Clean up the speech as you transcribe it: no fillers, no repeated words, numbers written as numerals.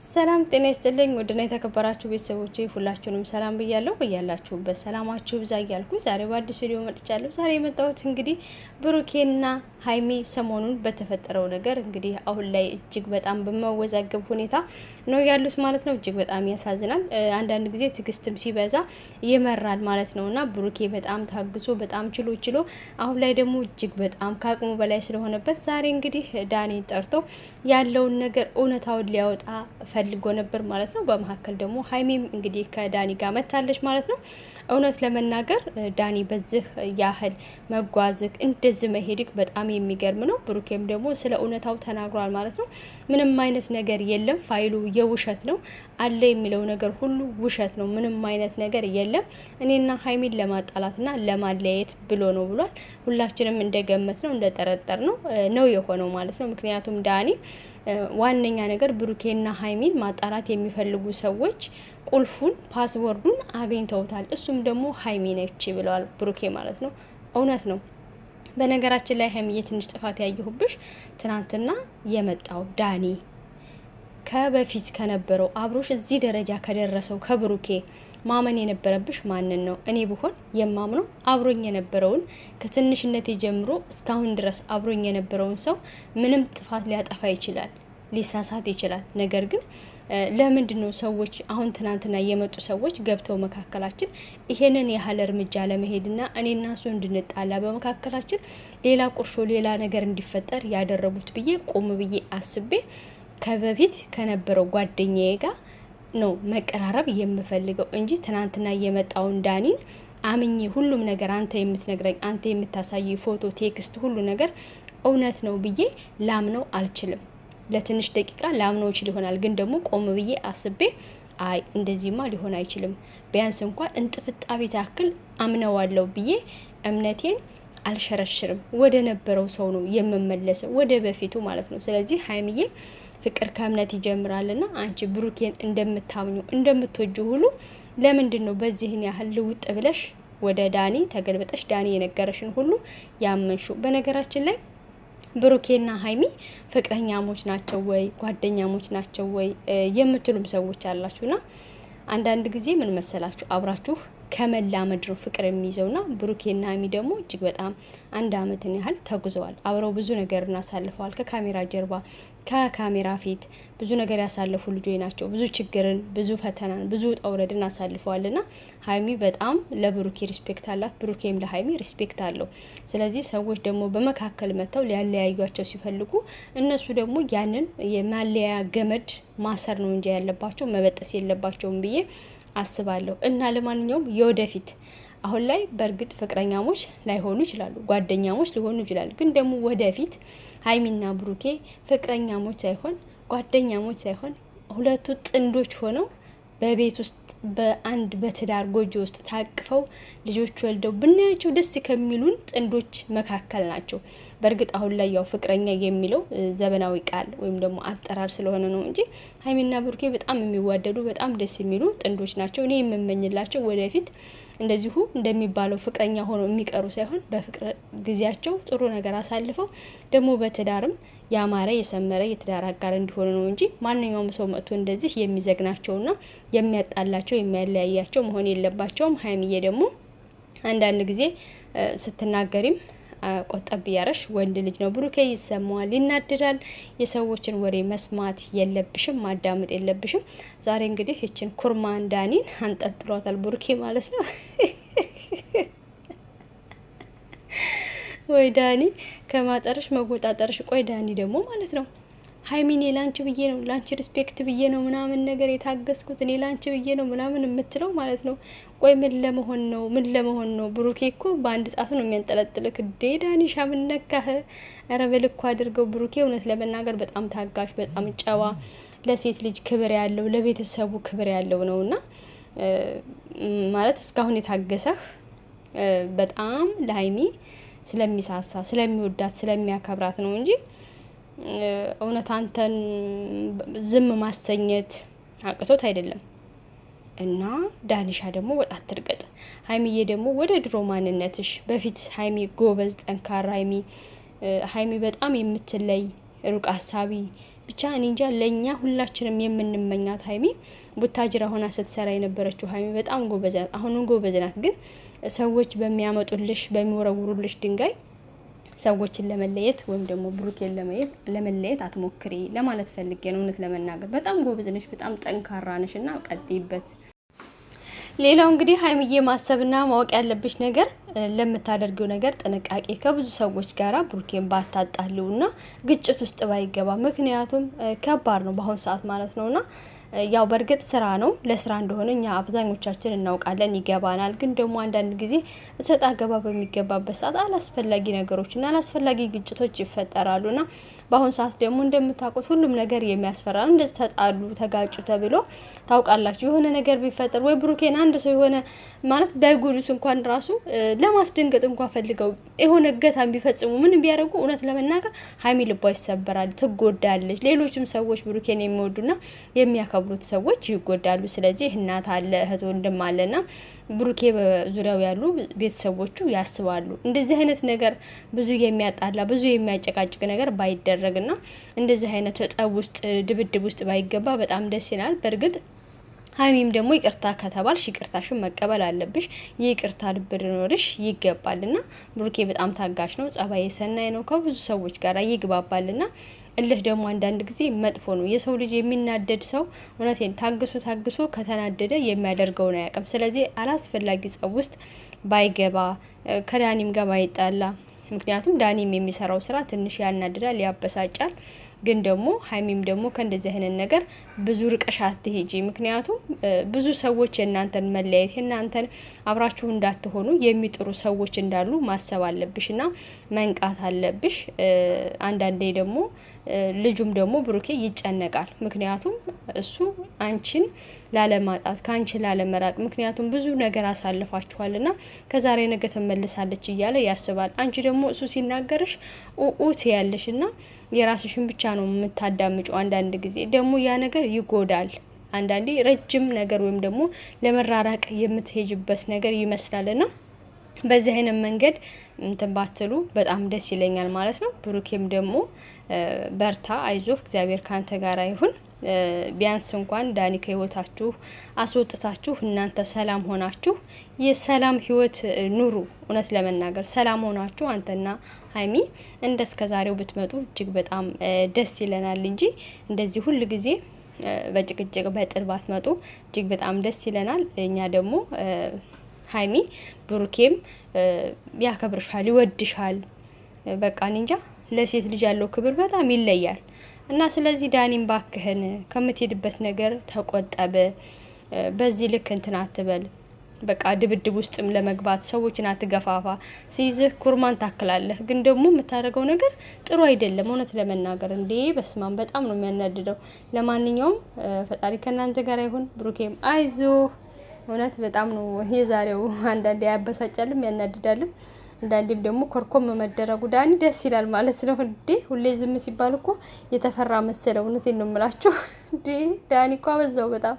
ሰላም ጤና ይስጥልኝ ወድና የተከበራችሁ ቤተሰቦቼ ሁላችሁንም ሰላም ብያለሁ። በያላችሁበት ሰላማችሁ ብዛ እያልኩ ዛሬ በአዲስ ቪዲዮ መጥቻለሁ። ዛሬ የመጣሁት እንግዲህ ብሩኬና ሀይሚ ሰሞኑን በተፈጠረው ነገር እንግዲህ አሁን ላይ እጅግ በጣም በመወዛገብ ሁኔታ ነው ያሉት ማለት ነው። እጅግ በጣም ያሳዝናል። አንዳንድ ጊዜ ትዕግስትም ሲበዛ ይመራል ማለት ነውና ብሩኬ በጣም ታግሶ በጣም ችሎ አሁን ላይ ደግሞ እጅግ በጣም ከአቅሙ በላይ ስለሆነበት ዛሬ እንግዲህ ዳኒን ጠርቶ ያለውን ነገር እውነታውን ሊያወጣ ፈልጎ ነበር ማለት ነው። በመካከል ደግሞ ሀይሚም እንግዲህ ከዳኒ ጋር መታለች ማለት ነው። እውነት ለመናገር ዳኒ በዚህ ያህል መጓዝክ እንደዚህ መሄድክ በጣም የሚገርም ነው። ብሩኬም ደግሞ ስለ እውነታው ተናግሯል ማለት ነው። ምንም አይነት ነገር የለም፣ ፋይሉ የውሸት ነው አለ የሚለው ነገር ሁሉ ውሸት ነው። ምንም አይነት ነገር የለም፣ እኔና ሀይሚን ለማጣላትና ለማለያየት ብሎ ነው ብሏል። ሁላችንም እንደገመት ነው እንደጠረጠር ነው የሆነው ማለት ነው። ምክንያቱም ዳኒ ዋነኛ ነገር ብሩኬና ሀይሚን ማጣራት የሚፈልጉ ሰዎች ቁልፉን ፓስወርዱን አግኝተውታል። እሱም ደግሞ ሀይሚ ነች ብለዋል ብሩኬ ማለት ነው። እውነት ነው። በነገራችን ላይ ሀይሚዬ ትንሽ ጥፋት ያየሁብሽ ትናንትና የመጣው ዳኒ ከበፊት ከነበረው አብሮሽ እዚህ ደረጃ ከደረሰው ከብሩኬ ማመን የነበረብሽ ማንን ነው? እኔ ብሆን የማምነው አብሮኝ የነበረውን ከትንሽነቴ ጀምሮ እስካሁን ድረስ አብሮኝ የነበረውን ሰው ምንም ጥፋት ሊያጠፋ ይችላል፣ ሊሳሳት ይችላል። ነገር ግን ለምንድን ነው ሰዎች አሁን ትናንትና የመጡ ሰዎች ገብተው መካከላችን ይሄንን ያህል እርምጃ ለመሄድና እኔና እሱ እንድንጣላ በመካከላችን ሌላ ቁርሾ ሌላ ነገር እንዲፈጠር ያደረጉት ብዬ ቆም ብዬ አስቤ ከበፊት ከነበረው ጓደኛዬ ጋር ነው መቀራረብ የምፈልገው እንጂ ትናንትና የመጣውን ዳኒን አምኜ ሁሉም ነገር አንተ የምትነግረኝ አንተ የምታሳይ ፎቶ፣ ቴክስት ሁሉ ነገር እውነት ነው ብዬ ላምነው አልችልም። ለትንሽ ደቂቃ ላምነው ይችል ይሆናል፣ ግን ደግሞ ቆም ብዬ አስቤ አይ እንደዚህማ ሊሆን አይችልም፣ ቢያንስ እንኳን እንጥፍጣቢ ታክል አምነዋለሁ ብዬ እምነቴን አልሸረሽርም። ወደ ነበረው ሰው ነው የምመለሰው፣ ወደ በፊቱ ማለት ነው። ስለዚህ ሀይሚዬ ፍቅር ከእምነት ይጀምራልና አንቺ ብሩኬን እንደምታምኙ እንደምትወጁ ሁሉ ለምንድን ነው በዚህን ያህል ልውጥ ብለሽ ወደ ዳኒ ተገልብጠሽ ዳኒ የነገረሽን ሁሉ ያመንሹ? በነገራችን ላይ ብሩኬና ሀይሚ ፍቅረኛሞች ናቸው ወይ ጓደኛሞች ናቸው ወይ የምትሉም ሰዎች አላችሁና አንዳንድ ጊዜ ምን መሰላችሁ አብራችሁ ከመላመድ ነው ፍቅር የሚይዘውና ብሩኬና ሀይሚ ደግሞ እጅግ በጣም አንድ አመትን ያህል ተጉዘዋል። አብረው ብዙ ነገር እናሳልፈዋል። ከካሜራ ጀርባ ከካሜራ ፊት ብዙ ነገር ያሳለፉ ልጆች ናቸው። ብዙ ችግርን፣ ብዙ ፈተናን፣ ብዙ ውጣ ውረድን አሳልፈዋልና ሀይሚ በጣም ለብሩኬ ሪስፔክት አላት፣ ብሩኬም ለሀይሚ ሪስፔክት አለው። ስለዚህ ሰዎች ደግሞ በመካከል መጥተው ሊያለያዩቸው ሲፈልጉ እነሱ ደግሞ ያንን የማለያ ገመድ ማሰር ነው እንጂ ያለባቸው መበጠስ የለባቸውም ብዬ አስባለሁ። እና ለማንኛውም የወደፊት አሁን ላይ በእርግጥ ፍቅረኛሞች ላይሆኑ ይችላሉ፣ ጓደኛሞች ሊሆኑ ይችላሉ። ግን ደግሞ ወደፊት ሀይሚና ብሩኬ ፍቅረኛሞች ሳይሆን ጓደኛሞች ሳይሆን ሁለቱ ጥንዶች ሆነው በቤት ውስጥ በአንድ በትዳር ጎጆ ውስጥ ታቅፈው ልጆች ወልደው ብናያቸው ደስ ከሚሉን ጥንዶች መካከል ናቸው። በእርግጥ አሁን ላይ ያው ፍቅረኛ የሚለው ዘመናዊ ቃል ወይም ደግሞ አጠራር ስለሆነ ነው እንጂ ሀይሚና ብሩኬ በጣም የሚዋደዱ በጣም ደስ የሚሉ ጥንዶች ናቸው። እኔ የምመኝላቸው ወደፊት እንደዚሁ እንደሚባለው ፍቅረኛ ሆነው የሚቀሩ ሳይሆን በፍቅር ጊዜያቸው ጥሩ ነገር አሳልፈው ደግሞ በትዳርም ያማረ የሰመረ የትዳር አጋር እንዲሆኑ ነው እንጂ ማንኛውም ሰው መጥቶ እንደዚህ የሚዘግናቸውና የሚያጣላቸው የሚያለያያቸው መሆን የለባቸውም። ሀይሚዬ ደግሞ አንዳንድ ጊዜ ስትናገሪም ቆጠብ ያረሽ ወንድ ልጅ ነው። ብሩኬ ይሰማዋል፣ ይናደዳል። የሰዎችን ወሬ መስማት የለብሽም፣ ማዳመጥ የለብሽም። ዛሬ እንግዲህ እችን ኩርማን ዳኒን አንጠልጥሏታል ብሩኬ ማለት ነው። ወይ ዳኒ ከማጠርሽ መጎጣጠርሽ። ቆይ ዳኒ ደግሞ ማለት ነው ሀይሚን ላንቺ ብዬ ነው ላንቺ ሪስፔክት ብዬ ነው ምናምን ነገር የታገስኩት እኔ ላንቺ ብዬ ነው ምናምን የምትለው ማለት ነው። ቆይ ምን ለመሆን ነው? ምን ለመሆን ነው? ብሩኬ እኮ በአንድ ጣቱ ነው የሚያንጠለጥልክ። ዳኒሻ ምን ነካህ? ኧረ በልኩ አድርገው። ብሩኬ እውነት ለመናገር በጣም ታጋሽ፣ በጣም ጨዋ፣ ለሴት ልጅ ክብር ያለው ለቤተሰቡ ክብር ያለው ነውና ማለት እስካሁን የታገሰህ በጣም ለሀይሚ ስለሚሳሳ ስለሚወዳት ስለሚያከብራት ነው እንጂ እውነት አንተን ዝም ማስተኘት አቅቶት አይደለም። እና ዳኒሻ ደግሞ ወጣት ትርገጥ። ሀይሚዬ ደግሞ ወደ ድሮ ማንነትሽ በፊት ሀይሚ ጎበዝ ጠንካራ ሀይሚ በጣም የምትለይ ሩቅ አሳቢ ብቻ እኔ እንጃ ለኛ ሁላችንም የምንመኛት ሀይሚ ቡታጅራ ሆና ስትሰራ የነበረችው ሀይሚ በጣም ጎበዝ ናት። አሁንም ጎበዝ ናት። ግን ሰዎች በሚያመጡልሽ በሚወረውሩልሽ ድንጋይ ሰዎችን ለመለየት ወይም ደግሞ ብሩኬን ለመለየት አትሞክሪ ለማለት ፈልጌ ነው። እውነት ለመናገር በጣም ጎበዝ ነሽ፣ በጣም ጠንካራ ነሽ እና ቀጥይበት። ሌላው እንግዲህ ሀይሚዬ ማሰብና ማወቅ ያለብሽ ነገር ለምታደርገው ነገር ጥንቃቄ ከብዙ ሰዎች ጋራ ብሩኬን ባታጣሉና ግጭት ውስጥ ባይገባ። ምክንያቱም ከባድ ነው በአሁኑ ሰዓት ማለት ነውና ያው በእርግጥ ስራ ነው፣ ለስራ እንደሆነ እኛ አብዛኞቻችን እናውቃለን፣ ይገባናል። ግን ደግሞ አንዳንድ ጊዜ እሰጥ አገባ በሚገባበት ሰዓት አላስፈላጊ ነገሮችና አላስፈላጊ ግጭቶች ይፈጠራሉና በአሁኑ ሰዓት ደግሞ እንደምታውቁት ሁሉም ነገር የሚያስፈራ ነው። እንደዚህ ተጣሉ ተጋጩ ተብሎ ታውቃላችሁ የሆነ ነገር ቢፈጠር ወይ ብሩኬን አንድ ሰው የሆነ ማለት ባይጎዱት እንኳን ራሱ ለማስደንገጥ እንኳን ፈልገው የሆነ እገታን ቢፈጽሙ ምን ቢያደርጉ እውነት ለመናገር ሀይሚ ልቧ ይሰበራል፣ ትጎዳለች። ሌሎችም ሰዎች ብሩኬን የሚወዱና የሚያከብሩት ሰዎች ይጎዳሉ። ስለዚህ እናት አለ፣ እህት ወንድም አለና ብሩኬ በዙሪያው ያሉ ቤተሰቦቹ ያስባሉ። እንደዚህ አይነት ነገር ብዙ የሚያጣላ ብዙ የሚያጨቃጭቅ ነገር ባይደረግና እንደዚህ አይነት ጠብ ውስጥ ድብድብ ውስጥ ባይገባ በጣም ደስ ይላል። በእርግጥ ሀይሚም ደግሞ ይቅርታ ከተባልሽ ይቅርታሽን መቀበል አለብሽ። ይቅርታ ልብ ሊኖርሽ ይገባልና ብሩኬ በጣም ታጋሽ ነው፣ ጸባይ ሰናይ ነው፣ ከብዙ ሰዎች ጋር ይግባባልና እልህ ደግሞ አንዳንድ ጊዜ መጥፎ ነው። የሰው ልጅ የሚናደድ ሰው እውነቴን ታግሶ ከተናደደ የሚያደርገውን አያውቅም። ስለዚህ አላስፈላጊ ጸብ ውስጥ ባይገባ ከዳኒም ጋር ባይጣላ። ምክንያቱም ዳኒም የሚሰራው ስራ ትንሽ ያናድዳል፣ ያበሳጫል። ግን ደግሞ ሀይሚም ደግሞ ከእንደዚህ አይነት ነገር ብዙ ርቀሽ አትሄጂ። ምክንያቱም ብዙ ሰዎች የእናንተን መለያየት የእናንተን አብራችሁ እንዳትሆኑ የሚጥሩ ሰዎች እንዳሉ ማሰብ አለብሽና መንቃት አለብሽ። አንዳንዴ ደግሞ ልጁም ደግሞ ብሩኬ ይጨነቃል። ምክንያቱም እሱ አንቺን ላለማጣት ከአንቺ ላለመራቅ፣ ምክንያቱም ብዙ ነገር አሳልፋችኋልና ከዛሬ ነገ ትመልሳለች እያለ ያስባል። አንቺ ደግሞ እሱ ሲናገርሽ ኡት ያለሽና የራስሽን ብቻ ነው የምታዳምጩ። አንዳንድ ጊዜ ደግሞ ያ ነገር ይጎዳል። አንዳንዴ ረጅም ነገር ወይም ደግሞ ለመራራቅ የምትሄጅበት ነገር ይመስላልና በዚህ አይነት መንገድ እንትን ባትሉ በጣም ደስ ይለኛል ማለት ነው። ብሩኬም ደግሞ በርታ፣ አይዞህ፣ እግዚአብሔር ካንተ ጋር ይሁን። ቢያንስ እንኳን ዳኒ ከህይወታችሁ አስወጥታችሁ እናንተ ሰላም ሆናችሁ የሰላም ህይወት ኑሩ። እውነት ለመናገር ሰላም ሆናችሁ አንተና ሀይሚ እንደስከዛሬው ብትመጡ እጅግ በጣም ደስ ይለናል እንጂ እንደዚህ ሁል ጊዜ በጭቅጭቅ በጥል ባትመጡ እጅግ በጣም ደስ ይለናል። እኛ ደግሞ ሀይሚ ብሩኬም ያከብርሻል፣ ይወድሻል። በቃ እንጃ ለሴት ልጅ ያለው ክብር በጣም ይለያል እና ስለዚህ ዳኒም ባክህን ከምትሄድበት ነገር ተቆጠበ። በዚህ ልክ እንትን አትበል። በቃ ድብድብ ውስጥም ለመግባት ሰዎችን አትገፋፋ። ሲይዝህ ኩርማን ታክላለህ። ግን ደግሞ የምታደርገው ነገር ጥሩ አይደለም። እውነት ለመናገር እንዴ በስማም በጣም ነው የሚያናድደው። ለማንኛውም ፈጣሪ ከእናንተ ጋር ይሁን። ብሩኬም አይዞ። እውነት በጣም ነው የዛሬው አንዳንዴ ያበሳጫልም ያናድዳልም። አንዳንዴም ደግሞ ኮርኮም መደረጉ ዳኒ ደስ ይላል ማለት ነው። እንዴ ሁሌ ዝም ሲባል እኮ የተፈራ መሰለው። እውነቴን ነው የምላችሁ። እንዴ ዳኒ እኮ አበዛው በጣም